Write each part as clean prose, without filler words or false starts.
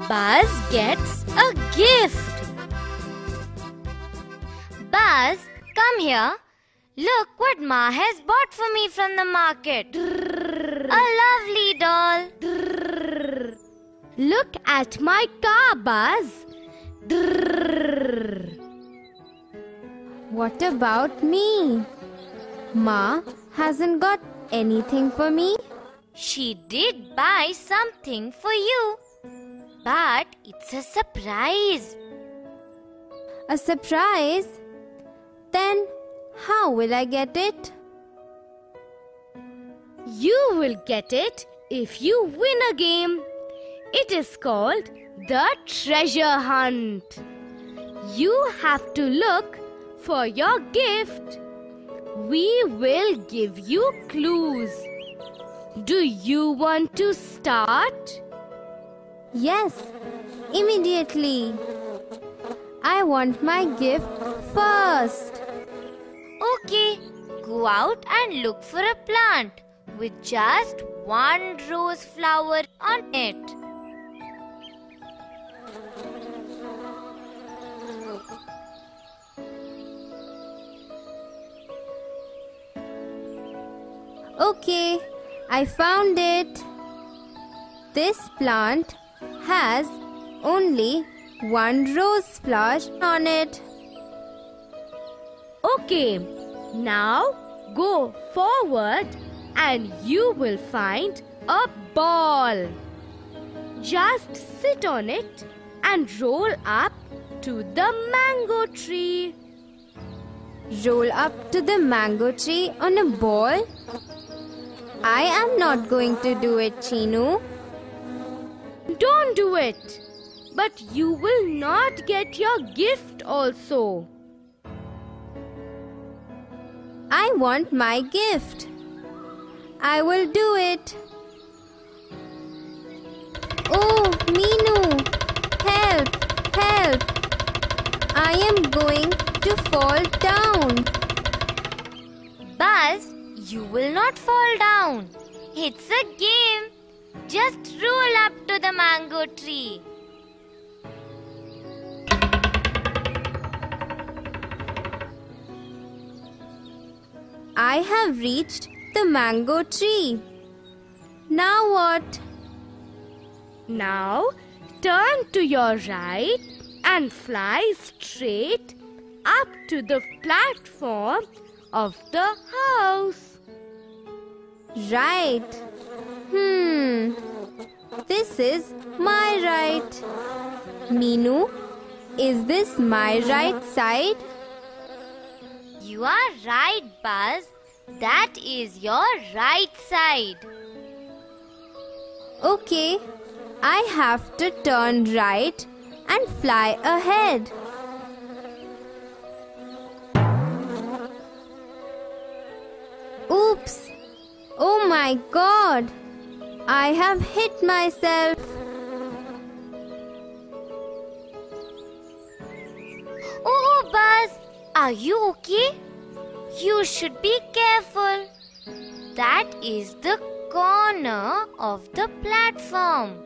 Buzz gets a gift. Buzz, come here. Look what Ma has bought for me from the market. A lovely doll. Look at my car, Buzz. What about me? Ma hasn't got anything for me. She did buy something for you, but it's a surprise. A surprise? Then how will I get it? You will get it if you win a game. It is called the treasure hunt. You have to look for your gift. We will give you clues. Do you want to start? Yes, immediately. I want my gift first. Okay, go out and look for a plant with just one rose flower on it. Okay, I found it. This plant has only one rose flower on it. Okay, now go forward and you will find a ball. Just sit on it and roll up to the mango tree. Roll up to the mango tree on a ball? I am not going to do it, Chinu. Don't do it. But you will not get your gift also. I want my gift. I will do it. Oh, Minu! Help! Help! I am going to fall down. Buzz, you will not fall down. It's a game. Just roll up to the mango tree. I have reached the mango tree. Now what? Now turn to your right and fly straight up to the platform of the house. Right. This is my right. Minu, is this my right side? You are right, Buzz. That is your right side. Okay, I have to turn right and fly ahead. Oops! Oh my God! I have hit myself. Oh, Buzz, are you okay? You should be careful. That is the corner of the platform.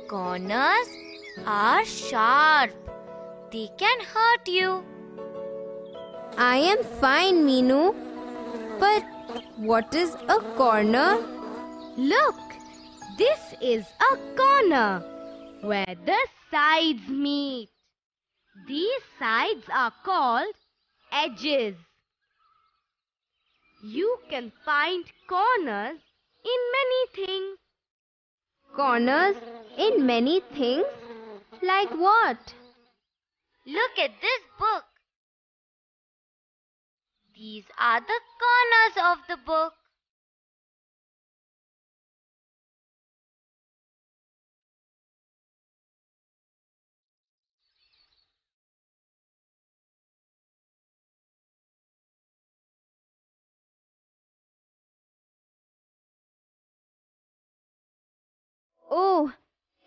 Corners are sharp. They can hurt you. I am fine, Minu. But what is a corner? Look, this is a corner where the sides meet. These sides are called edges. You can find corners in many things. Corners in many things? Like what? Look at this book. These are the corners of the book. Oh,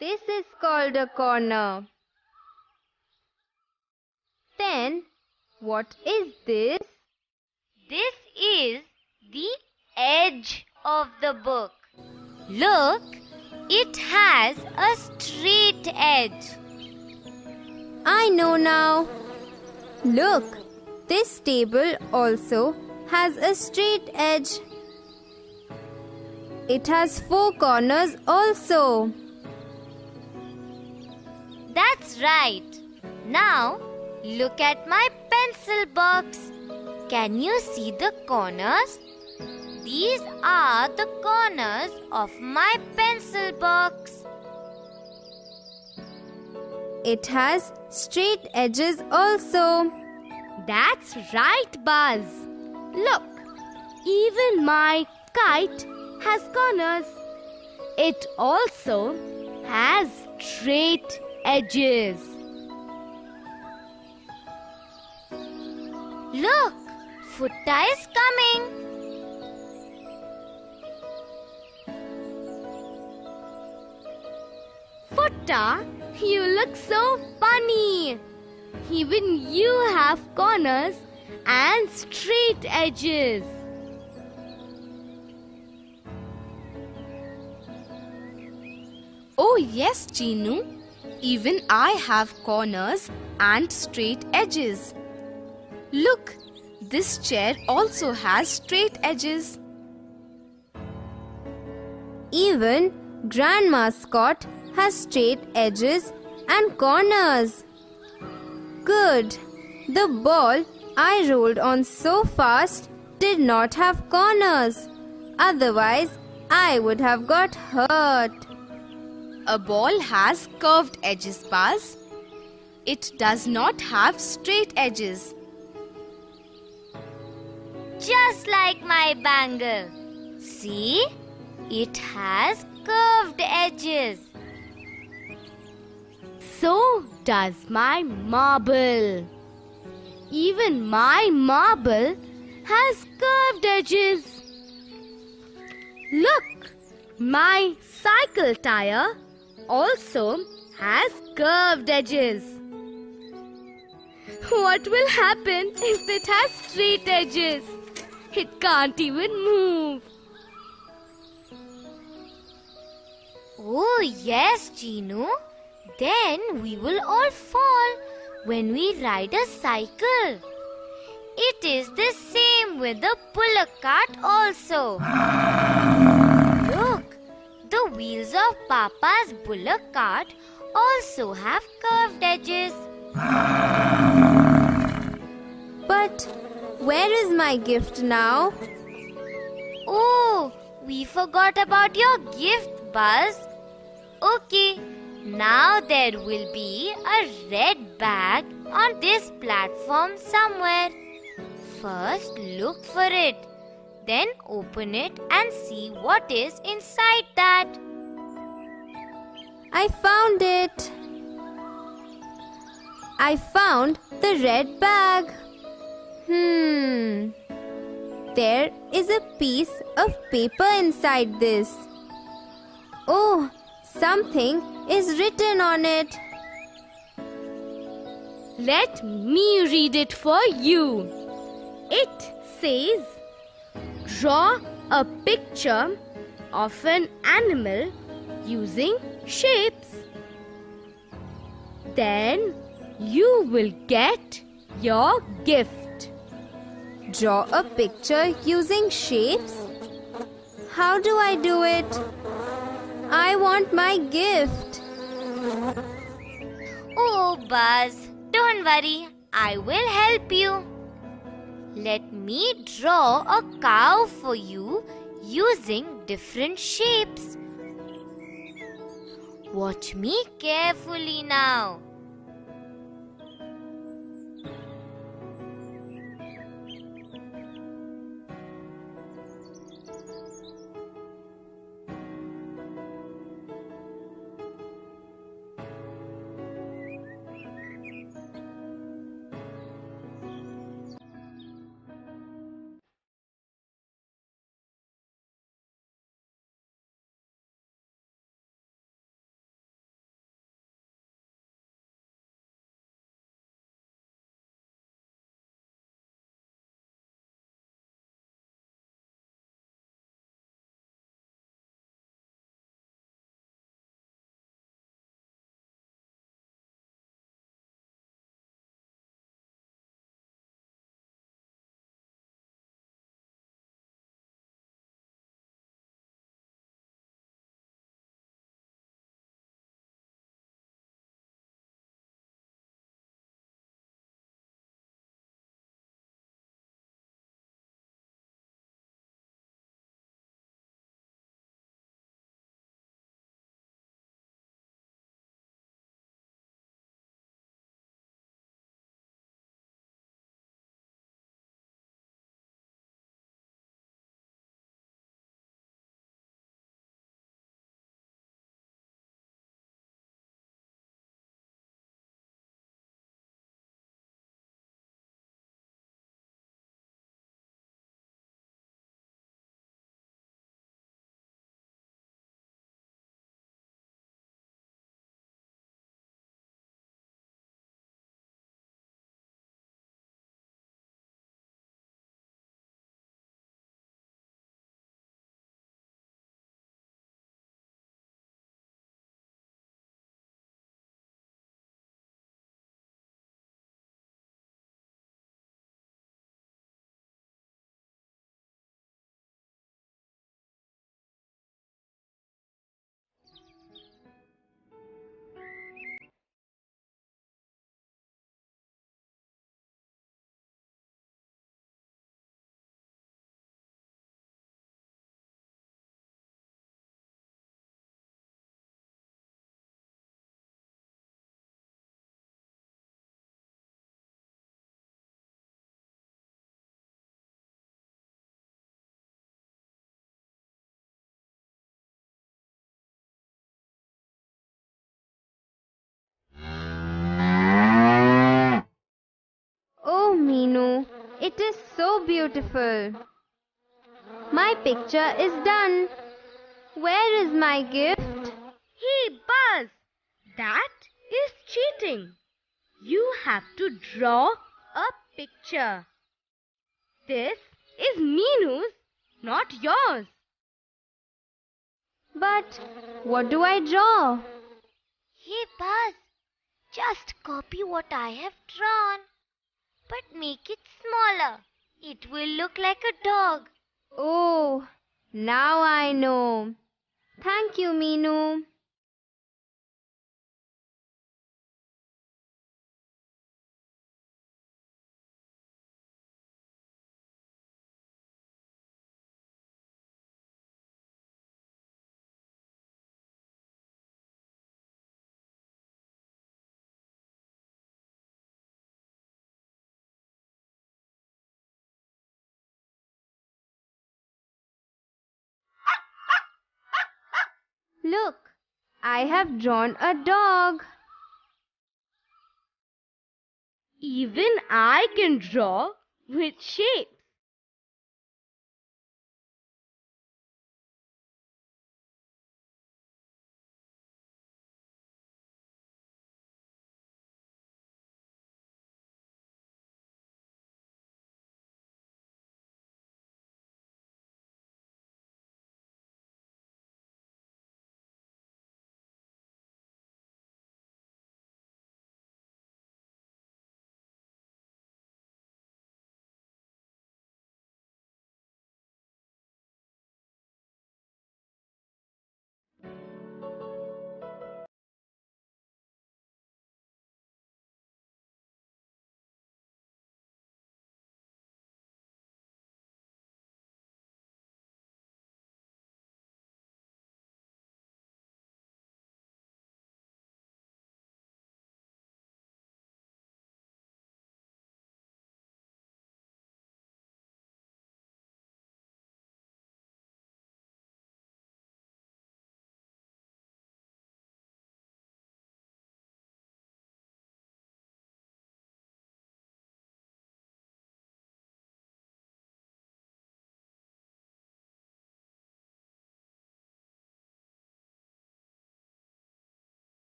this is called a corner. Then, what is this? This is the edge of the book. Look, it has a straight straight edge. I know now. Look, this table also has a straight edge. It has 4 corners also. That's right. Now, look at my pencil box. Can you see the corners? These are the corners of my pencil box. It has straight edges also. That's right, Buzz. Look, even my kite has corners. It also has straight edges. Look, Futta is coming. Futta, you look so funny. Even you have corners and straight edges. Oh yes, Chinu. Even I have corners and straight edges. Look, this chair also has straight edges. Even Grandma Scott has straight edges and corners. Good. The ball I rolled on so fast did not have corners. Otherwise, I would have got hurt. A ball has curved edges, Buzz. It does not have straight edges. Just like my bangle. See? It has curved edges. So does my marble. Even my marble has curved edges. Look, my cycle tire also has curved edges. What will happen if it has straight edges? It can't even move. Oh yes, Chinu. Then we will all fall when we ride a cycle. It is the same with the bullock cart also. Look, the wheels of Papa's bullock cart also have curved edges. But where is my gift now? Oh, we forgot about your gift, Buzz. Okay, now there will be a red bag on this platform somewhere. First, look for it. Then open it and see what is inside that. I found it. I found the red bag. There is a piece of paper inside this. Oh, something is written on it. Let me read it for you. It says, draw a picture of an animal using shapes. Then you will get your gift. Draw a picture using shapes? How do I do it? I want my gift. Oh, Buzz, don't worry. I will help you. Let me draw a cow for you using different shapes. Watch me carefully now. Meenu. It is so beautiful. My picture is done. Where is my gift? Hey Buzz, that is cheating. You have to draw a picture. This is Meenu's, not yours. But what do I draw? Hey Buzz, just copy what I have drawn. But make it smaller. It will look like a dog. Oh, now I know. Thank you, Meenu. Look, I have drawn a dog. Even I can draw with shapes.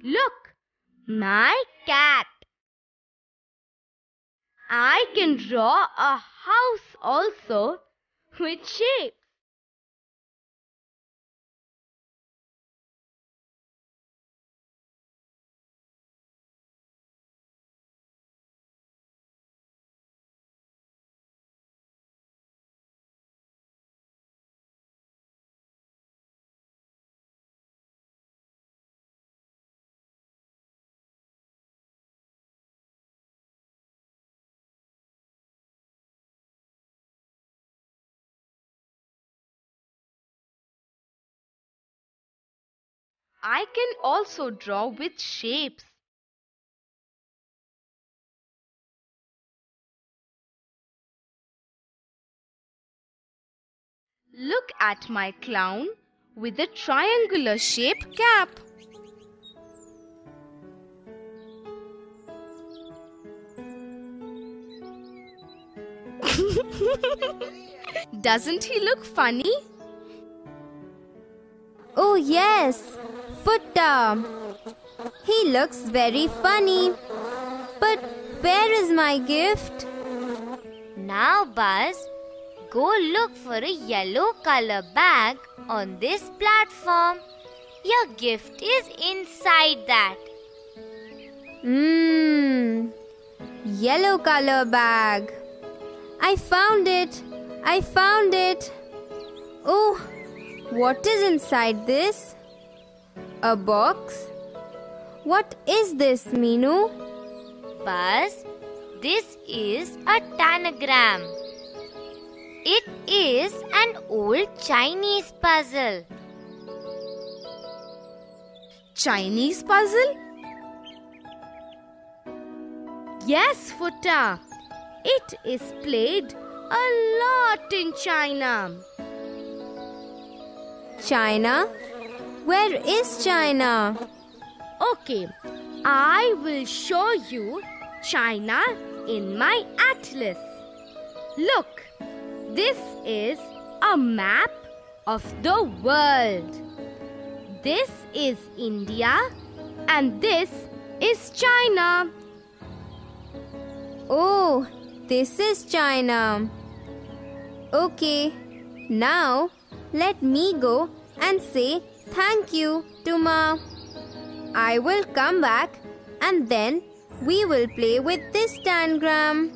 Look, my cat. I can draw a house also with shapes. I can also draw with shapes. Look at my clown with a triangular shape cap. Doesn't he look funny? Oh yes, Futta. He looks very funny. But where is my gift? Now, Buzz, go look for a yellow color bag on this platform. Your gift is inside that. Yellow color bag. I found it. I found it. Oh, what is inside this? A box? What is this, Meenu? Buzz, this is a tanagram. It is an old Chinese puzzle. Chinese puzzle? Yes, Futta. It is played a lot in China. China? Where is China? Okay, I will show you China in my atlas. Look, this is a map of the world. This is India and this is China. Oh, this is China. Okay, now let me go and say thank you to Ma. I will come back and then we will play with this tangram.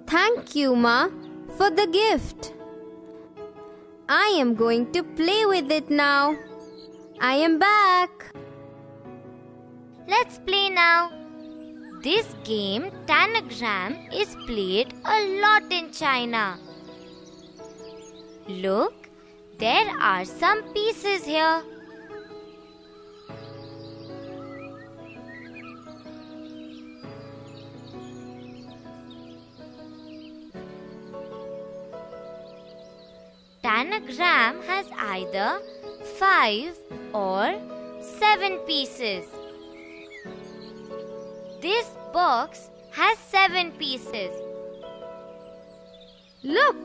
Thank you, Ma, for the gift. I am going to play with it now. I am back. Let's play now. This game, Tanagram, is played a lot in China. Look, there are some pieces here. Tanagram has either 5 or 7 pieces. This box has 7 pieces. Look,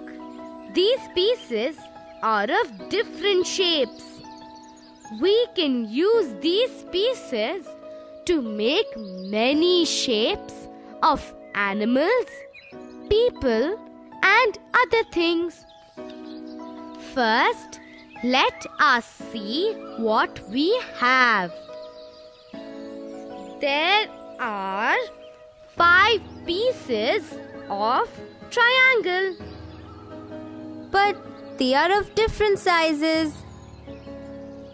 these pieces are of different shapes. We can use these pieces to make many shapes of animals, people, and other things. First, let us see what we have. There are 5 pieces of triangle. But they are of different sizes.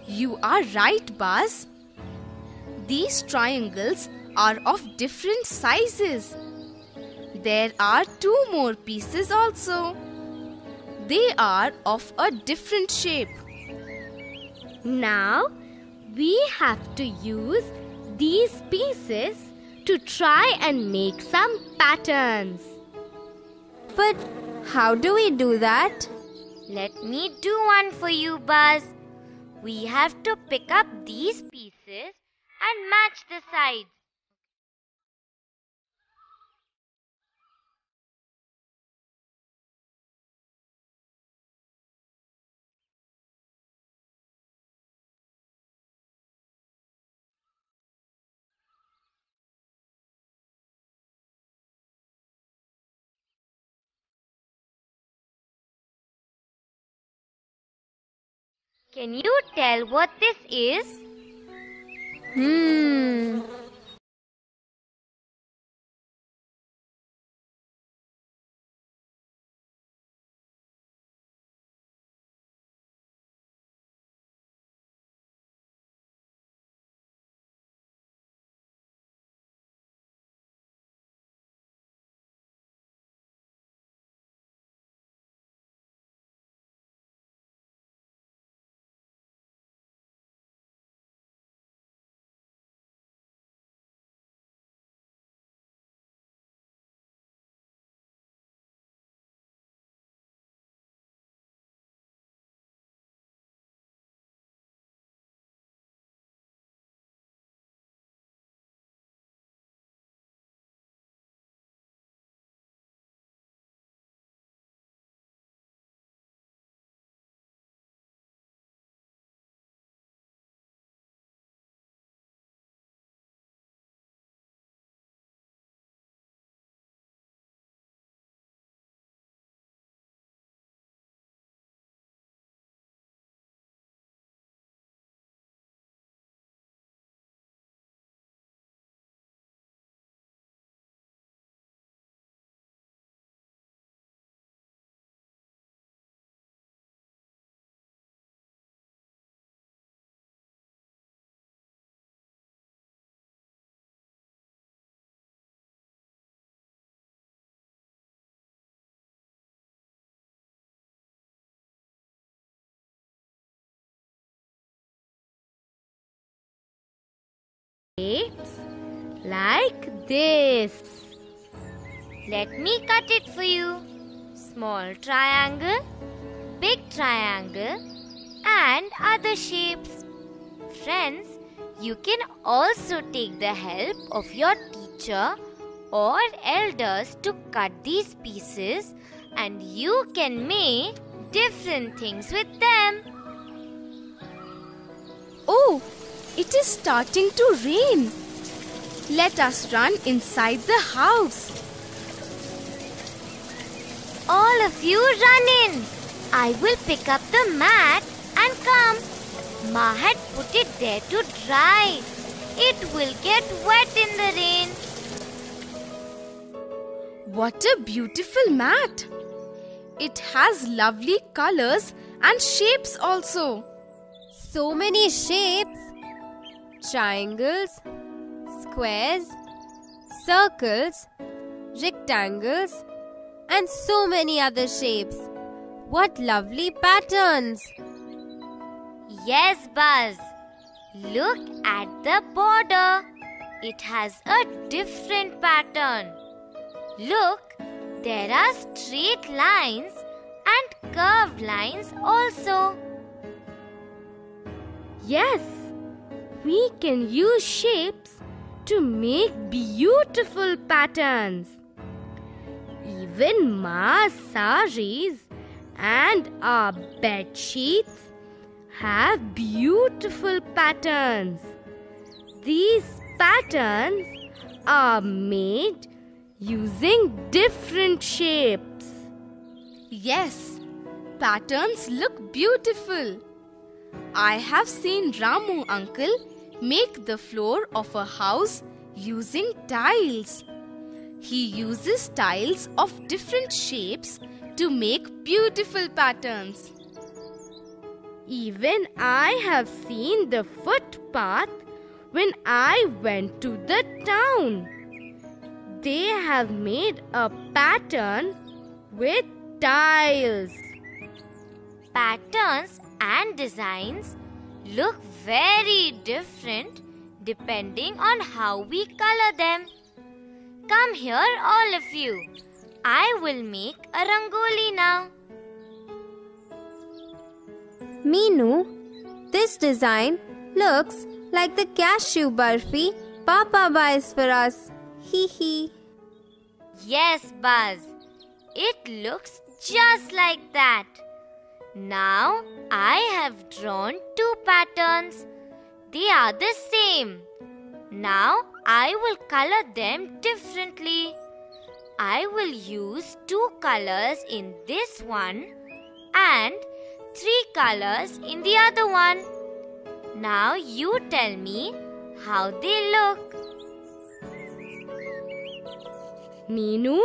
You are right, Buzz. These triangles are of different sizes. There are 2 more pieces also. They are of a different shape. Now, we have to use these pieces to try and make some patterns. But how do we do that? Let me do one for you, Buzz. We have to pick up these pieces and match the sides. Can you tell what this is? Shapes like this. Let me cut it for you. Small triangle, big triangle and other shapes. Friends, you can also take the help of your teacher or elders to cut these pieces, and you can make different things with them. Oh, it is starting to rain. Let us run inside the house. All of you run in. I will pick up the mat and come. Ma had put it there to dry. It will get wet in the rain. What a beautiful mat! It has lovely colors and shapes also. So many shapes. Triangles, squares, circles, rectangles, and so many other shapes. What lovely patterns! Yes, Buzz. Look at the border. It has a different pattern. Look, there are straight lines and curved lines also. Yes, we can use shapes to make beautiful patterns. Even Ma's saris and our bed sheets have beautiful patterns. These patterns are made using different shapes. Yes, patterns look beautiful. I have seen Ramu uncle make the floor of a house using tiles. He uses tiles of different shapes to make beautiful patterns. Even I have seen the footpath when I went to the town. They have made a pattern with tiles. Patterns and designs look very different depending on how we color them. Come here, all of you. I will make a rangoli now. Meenu, this design looks like the cashew barfi Papa buys for us. Hee hee. Yes, Buzz. It looks just like that. Now I have drawn two patterns. They are the same. Now I will color them differently. I will use 2 colors in this one and 3 colors in the other one. Now you tell me how they look. Meenu,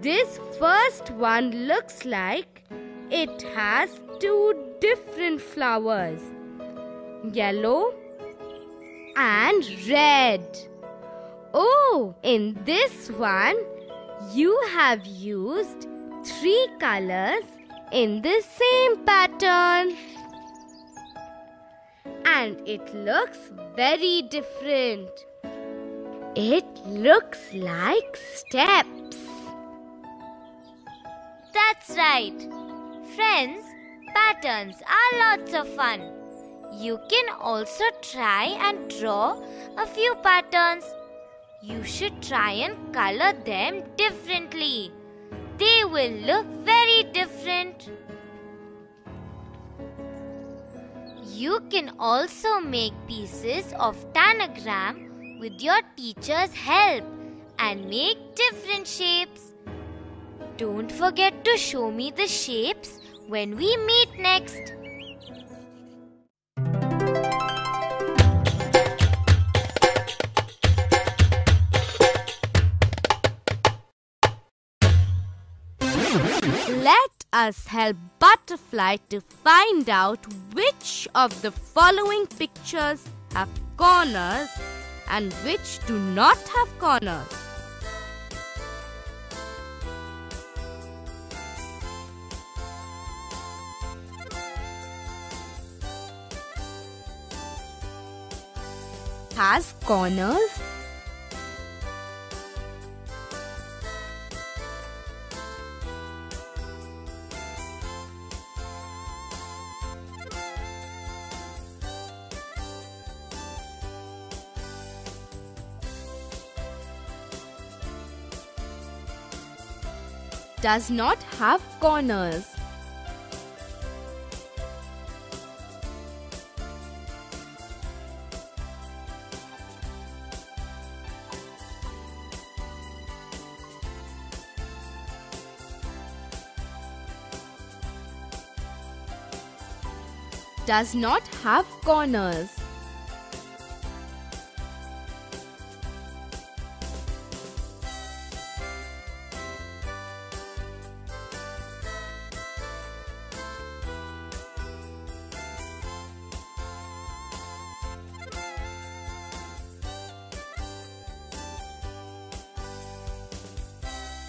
this first one looks like it has 2 different flowers, yellow and red. Oh, in this one, you have used 3 colors in the same pattern. And it looks very different. It looks like steps. That's right. Friends, patterns are lots of fun. You can also try and draw a few patterns. You should try and color them differently. They will look very different. You can also make pieces of tanagram with your teacher's help and make different shapes. Don't forget to show me the shapes when we meet next. Let us help Butterfly to find out which of the following pictures have corners and which do not have corners. Has corners. does not have corners. Does not have corners.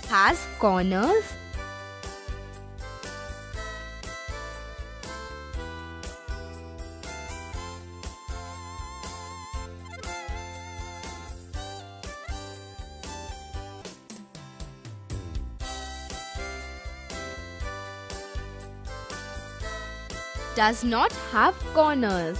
Has corners. Does not have corners.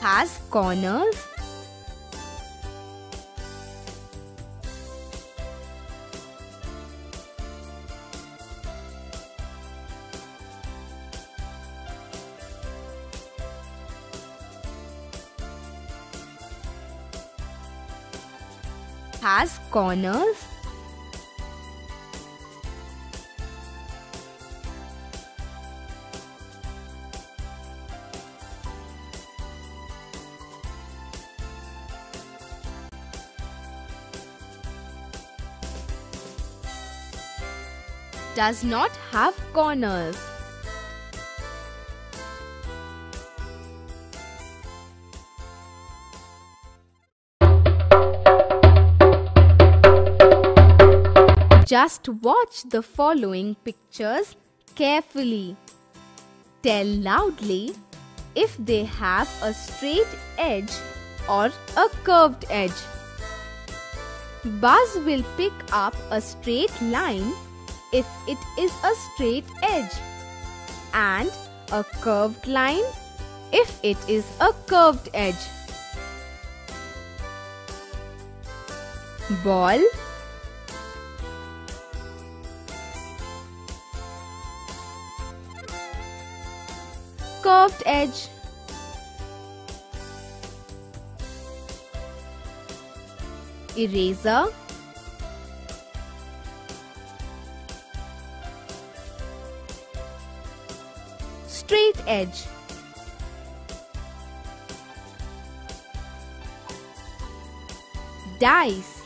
Has corners. Has corners. Does not have corners. Just watch the following pictures carefully. Tell loudly if they have a straight edge or a curved edge. Buzz will pick up a straight line if it is a straight edge and a curved line if it is a curved edge. Ball, curved edge, eraser, straight edge, dice,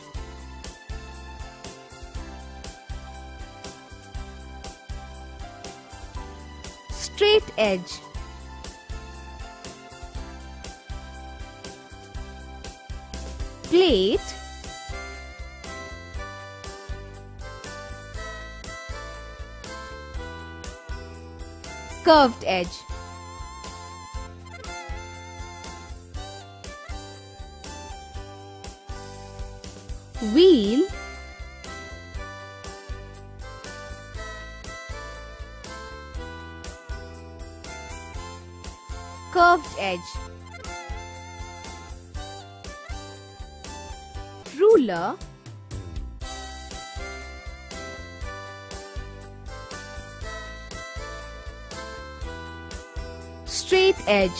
straight edge, plate, curved edge, wheel, curved edge, ruler, straight edge,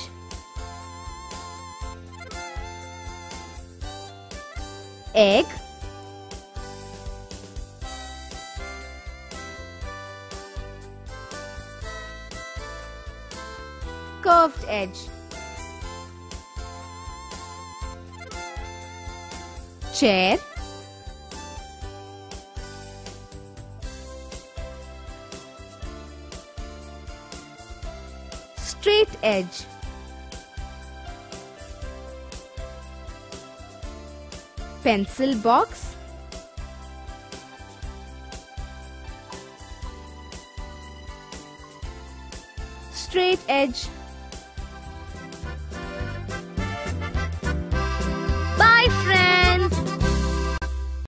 egg, curved edge, chair, straight edge, pencil box, straight edge,